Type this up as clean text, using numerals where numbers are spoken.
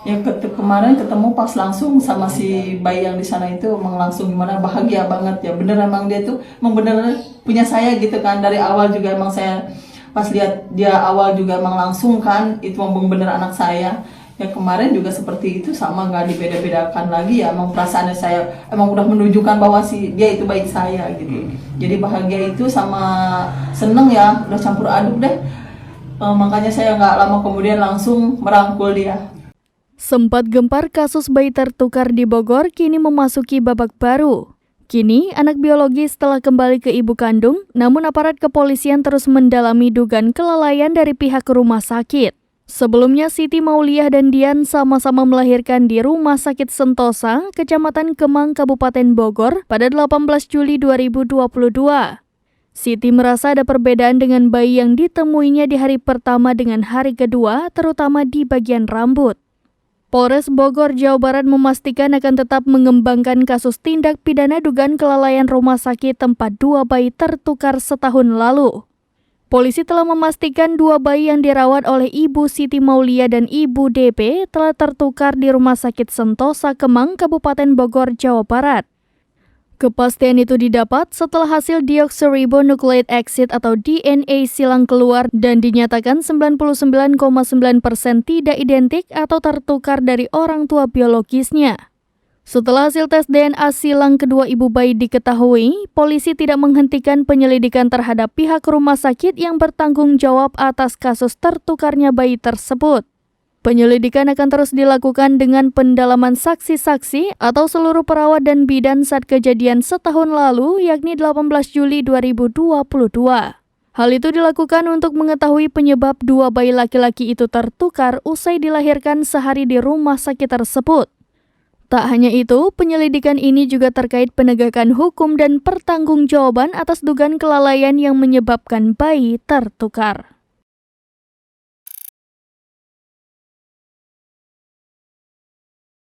Ya kemarin ketemu pas langsung sama si bayi yang di sana itu emang langsung gimana bahagia banget ya, bener emang dia tuh emang bener punya saya gitu kan. Dari awal juga emang saya pas lihat dia awal juga emang langsung kan itu emang bener anak saya. Ya kemarin juga seperti itu sama, nggak dibeda-bedakan lagi ya, emang perasaannya saya emang udah menunjukkan bahwa si dia itu baik saya gitu. Jadi bahagia itu sama seneng ya udah campur aduk deh. Makanya saya nggak lama kemudian langsung merangkul dia. Sempat gempar kasus bayi tertukar di Bogor kini memasuki babak baru. Kini, anak biologis telah kembali ke ibu kandung, namun aparat kepolisian terus mendalami dugaan kelalaian dari pihak rumah sakit. Sebelumnya, Siti Mauliah dan Dian sama-sama melahirkan di Rumah Sakit Sentosa, Kecamatan Kemang, Kabupaten Bogor pada 18 Juli 2022. Siti merasa ada perbedaan dengan bayi yang ditemuinya di hari pertama dengan hari kedua, terutama di bagian rambut. Polres Bogor, Jawa Barat memastikan akan tetap mengembangkan kasus tindak pidana dugaan kelalaian rumah sakit tempat 2 bayi tertukar setahun lalu. Polisi telah memastikan 2 bayi yang dirawat oleh Ibu Siti Mauliah dan Ibu DP telah tertukar di Rumah Sakit Sentosa Kemang, Kabupaten Bogor, Jawa Barat. Kepastian itu didapat setelah hasil deoksiribonucleic acid atau DNA silang keluar dan dinyatakan 99,9% tidak identik atau tertukar dari orang tua biologisnya. Setelah hasil tes DNA silang kedua ibu bayi diketahui, polisi tidak menghentikan penyelidikan terhadap pihak rumah sakit yang bertanggung jawab atas kasus tertukarnya bayi tersebut. Penyelidikan akan terus dilakukan dengan pendalaman saksi-saksi atau seluruh perawat dan bidan saat kejadian setahun lalu, yakni 18 Juli 2022. Hal itu dilakukan untuk mengetahui penyebab 2 bayi laki-laki itu tertukar usai dilahirkan sehari di rumah sakit tersebut. Tak hanya itu, penyelidikan ini juga terkait penegakan hukum dan pertanggungjawaban atas dugaan kelalaian yang menyebabkan bayi tertukar.